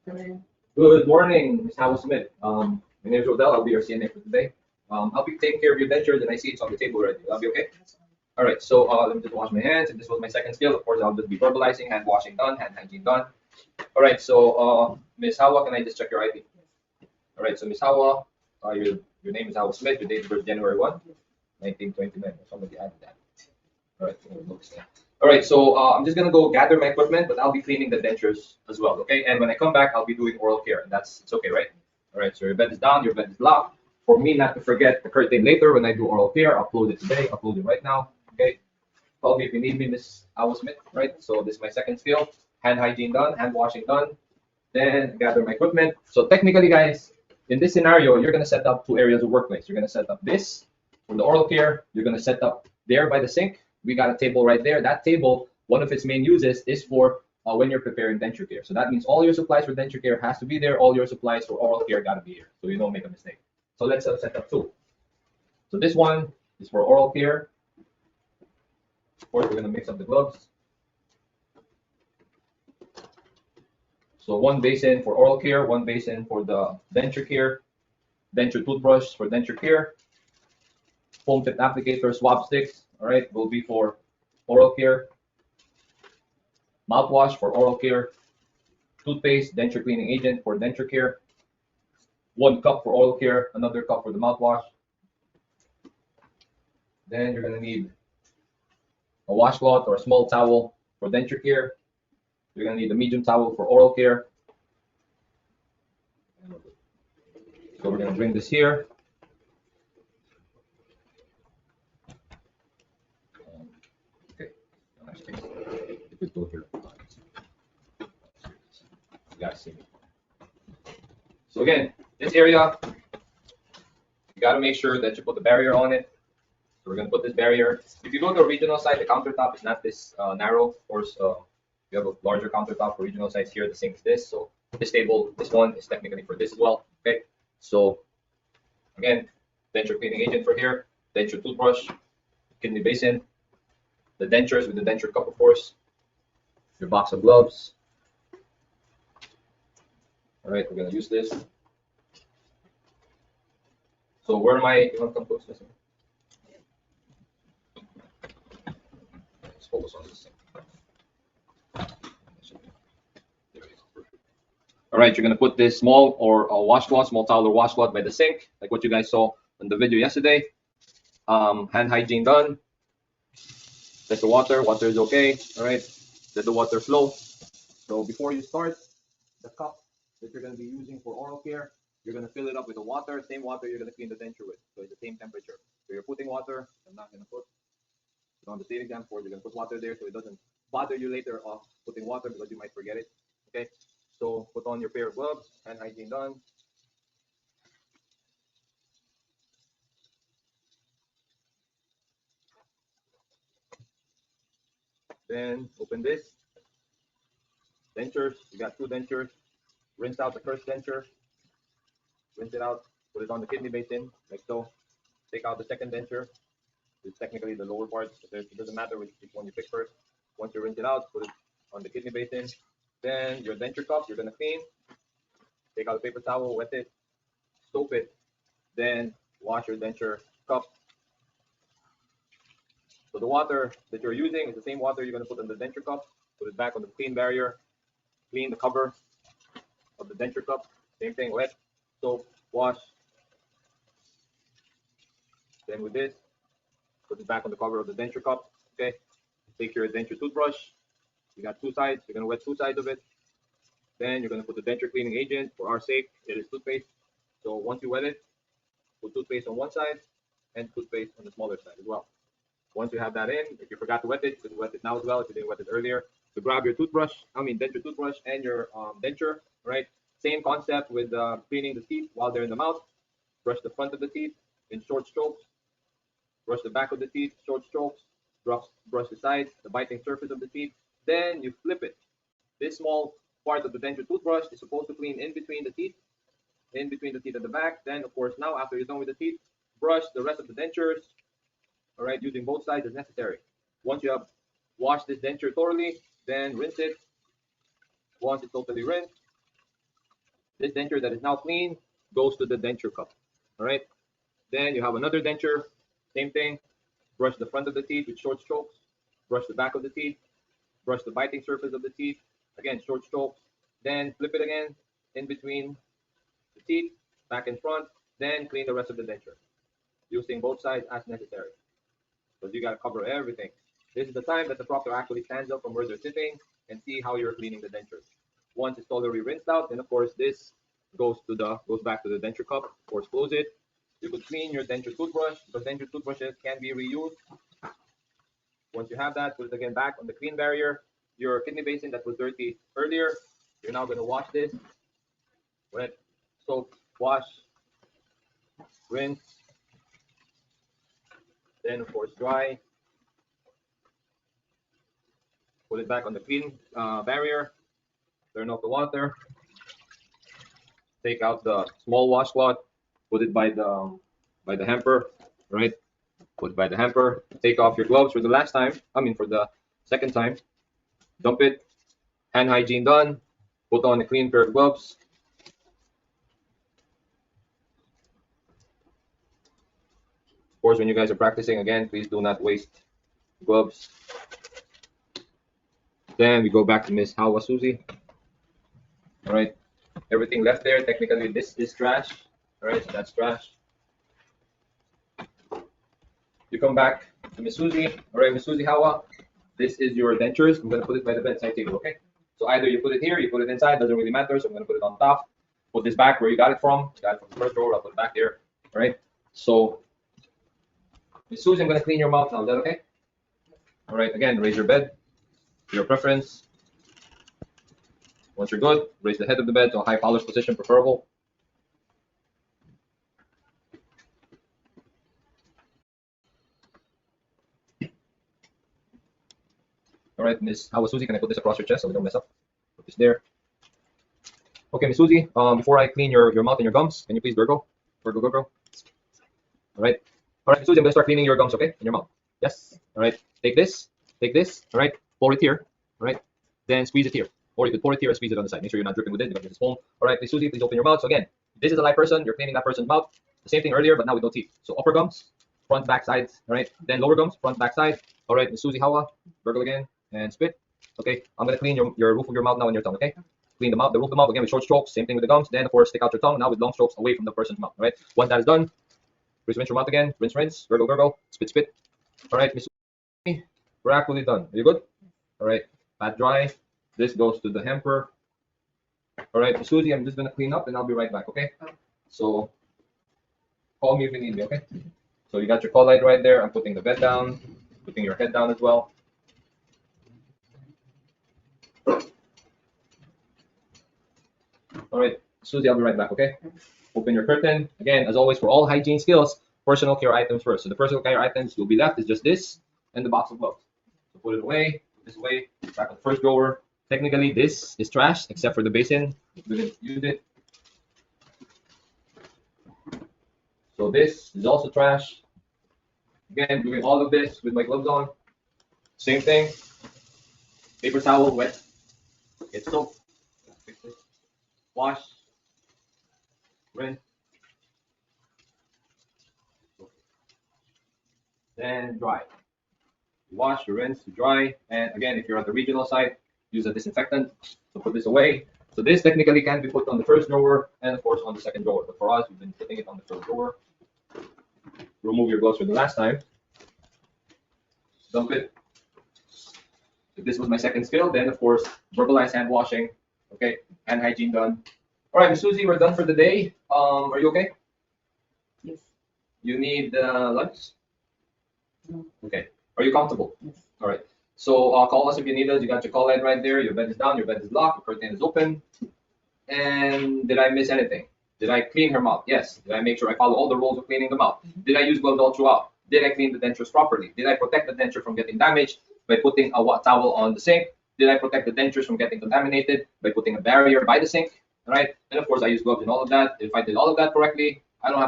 Good morning, Ms. Howell Smith. My name is Rodell. I'll be your CNA for today. I'll be taking care of your dentures, and I see it's on the table already. That'll be okay? All right, so let me just wash my hands. If this was my second skill, of course, I'll just be verbalizing, hand washing done, hand hygiene done. All right, so Ms. Hawa, can I just check your ID? All right, so Ms. Hawa, your name is Howell Smith. Your date of birth January 1, 1929. Somebody added that. All right, all right, so I'm just gonna go gather my equipment, but I'll be cleaning the dentures as well, okay? And when I come back, I'll be doing oral care, and it's okay, right? All right, so your bed is down, your bed is locked. For me not to forget the curtain later when I do oral care, I'll close it today, I'll close it right now, okay? Call me if you need me, Miss Howell Smith, right? So this is my second skill, hand hygiene done, hand washing done, then gather my equipment. So technically, guys, in this scenario, you're gonna set up two areas of workplace. You're gonna set up this for the oral care. You're gonna set up there by the sink. We got a table right there. That table, one of its main uses is for when you're preparing denture care. So that means all your supplies for denture care has to be there. All your supplies for oral care gotta be here, so you don't make a mistake. So let's set up two. So this one is for oral care. Of course, we're gonna mix up the gloves. So one basin for oral care, one basin for the denture care, denture toothbrush for denture care, foam tip applicator, swab sticks, all right, will be for oral care, mouthwash for oral care, toothpaste, denture cleaning agent for denture care, 1 cup for oral care, another cup for the mouthwash. Then you're gonna need a washcloth or a small towel for denture care. You're gonna need a medium towel for oral care. So we're gonna bring this here. Okay, if we go here, you guys see me. So again, this area, you gotta make sure that you put the barrier on it. So we're gonna put this barrier. If you go to a regional site, the countertop is not this narrow. Of course, you have a larger countertop for regional sites here. The sink is this. So this table, this one is technically for this as well. Okay. So again, denture cleaning agent for here, denture toothbrush, kidney basin, the dentures with the denture cup, of course, your box of gloves. All right, we're gonna use this. So where am I? You want to come close? Listen. Let's focus on this thing. All right, you're gonna put this small or a washcloth, small towel or washcloth by the sink, like what you guys saw in the video yesterday. Hand hygiene done. Let the water is okay. All right, let the water flow. So before you start, the cup that you're gonna be using for oral care, you're gonna fill it up with the water, same water you're gonna clean the denture with. So it's the same temperature. So you're putting water. I'm not gonna put on the state exam board. You're gonna put water there so it doesn't bother you later of putting water because you might forget it. Okay. So put on your pair of gloves, hand hygiene done. Then open this. Dentures, you got two dentures. Rinse out the first denture. Rinse it out. Put it on the kidney basin, like so. Take out the second denture. It's technically the lower part. It doesn't matter which one you pick first. Once you rinse it out, put it on the kidney basin. Then your denture cup, you're gonna clean. Take out a paper towel, wet it, soap it. Then wash your denture cup. So the water that you're using is the same water you're gonna put on the denture cup. Put it back on the clean barrier. Clean the cover of the denture cup. Same thing, wet, soap, wash. Then with this, put it back on the cover of the denture cup. Okay. Take your denture toothbrush. You got two sides. You're gonna wet two sides of it. Then you're gonna put the denture cleaning agent. For our sake, it is toothpaste. So once you wet it, put toothpaste on one side and toothpaste on the smaller side as well. Once you have that in, if you forgot to wet it, you can wet it now as well if you didn't wet it earlier. So grab your denture toothbrush and your denture, right? Same concept with cleaning the teeth while they're in the mouth. Brush the front of the teeth in short strokes. Brush the back of the teeth, short strokes. Brush the sides, the biting surface of the teeth. Then you flip it. This small part of the denture toothbrush is supposed to clean in between the teeth and the back. Then, of course, now after you're done with the teeth, brush the rest of the dentures, all right, using both sides as necessary. Once you have washed this denture thoroughly, then rinse it. Once it's totally rinsed, This denture that is now clean goes to the denture cup. All right. Then you have another denture, same thing. Brush the front of the teeth with short strokes. Brush the back of the teeth. Brush the biting surface of the teeth. Again, short strokes. Then flip it again in between the teeth, back and front. Then clean the rest of the denture, using both sides as necessary. Because you got to cover everything. This is the time that the proctor actually stands up from where they're sitting and see how you're cleaning the dentures. Once it's totally rinsed out, then of course this goes back to the denture cup. Of course, close it. You could clean your denture toothbrush, because denture toothbrushes can be reused. Once you have that, put it again back on the clean barrier. Your kidney basin that was dirty earlier, you're now going to wash this. Wet, soap, wash, rinse, then of course dry. Put it back on the clean barrier. Turn off the water. Take out the small washcloth. Put it by the hamper, right? Put it by the hamper. Take off your gloves for the last time. For the second time. Dump it. Hand hygiene done. Put on a clean pair of gloves. Of course, when you guys are practicing, again, please do not waste gloves. Then we go back to Miss Hawa Susie. All right, everything left there. Technically, this is trash. All right, so that's trash. You come back to Miss Susie. All right, Miss Susie Hawa, this is your dentures. I'm gonna put it by the bedside table. Okay. So either you put it here, you put it inside. Doesn't really matter. So I'm gonna put it on top. Put this back where you got it from. You got it from the first drawer. I'll put it back here. All right. So Miss Susie, I'm gonna clean your mouth now. Is that okay? All right. Again, raise your bed. Your preference. Once you're good, raise the head of the bed to a high polish position, preferable. All right, Miss Hawa Susie, can I put this across your chest so we don't mess up? Put this there. Okay, Miss Susie, before I clean your mouth and your gums, can you please gurgle? Gurgle, gurgle. All right. All right, Miss Susie, I'm gonna start cleaning your gums, okay? And your mouth. Yes. All right. Take this. All right. Pour it here. All right. Then squeeze it here. Or you could pour it here and squeeze it on the side. Make sure you're not dripping with it because it's foam. All right, Miss Susie, please open your mouth. So again, this is a live person. You're cleaning that person's mouth. The same thing earlier, but now with no teeth. So upper gums, front, back, sides. All right. Then lower gums, front, back, side. All right, Miss Susie Hawa, gurgle again and spit. Okay. I'm gonna clean your roof of your mouth now and your tongue. Okay. Clean the roof of the mouth again with short strokes. Same thing with the gums. Then of course stick out your tongue now with long strokes away from the person's mouth. All right. Once that is done, rinse your mouth again. Rinse, rinse. Gurgle, gurgle. Spit, spit. All right, Miss Susie, we're actually done. Are you good? All right. Pat dry. This goes to the hamper. All right, Susie, I'm just gonna clean up and I'll be right back, okay? So call me if you need me, okay? So you got your call light right there. I'm putting the bed down, putting your head down as well. All right, Susie, I'll be right back, okay? Open your curtain. Again, as always, for all hygiene skills, personal care items first. So the personal care items will be left is just this and the box of gloves. So put it away, put this away, back on the first drawer. Technically, this is trash except for the basin. We didn't use it. So this is also trash. Again, doing all of this with my gloves on. Same thing. Paper towel, wet. Get soap. Fix it. Wash. Rinse. Then dry. Wash, rinse, dry. And again, if you're at the regional site, use a disinfectant to put this away. So this technically can be put on the first drawer and of course on the second drawer. But for us, we've been putting it on the first drawer. Remove your gloves for the last time. Dump it. If this was my second skill, then of course, verbalize hand washing. Okay, hand hygiene done. All right, Miss Susie, we're done for the day. Are you okay? Yes. You need lunch? No. Okay. Are you comfortable? Yes. All right. So call us if you need us. You got your call line right there. Your bed is down. Your bed is locked. Your curtain is open. And did I miss anything? Did I clean her mouth? Yes. Did I make sure I follow all the rules of cleaning the mouth? Did I use gloves all throughout? Did I clean the dentures properly? Did I protect the denture from getting damaged by putting a wet towel on the sink? Did I protect the dentures from getting contaminated by putting a barrier by the sink? All right. And of course, I use gloves and all of that. If I did all of that correctly, I don't have to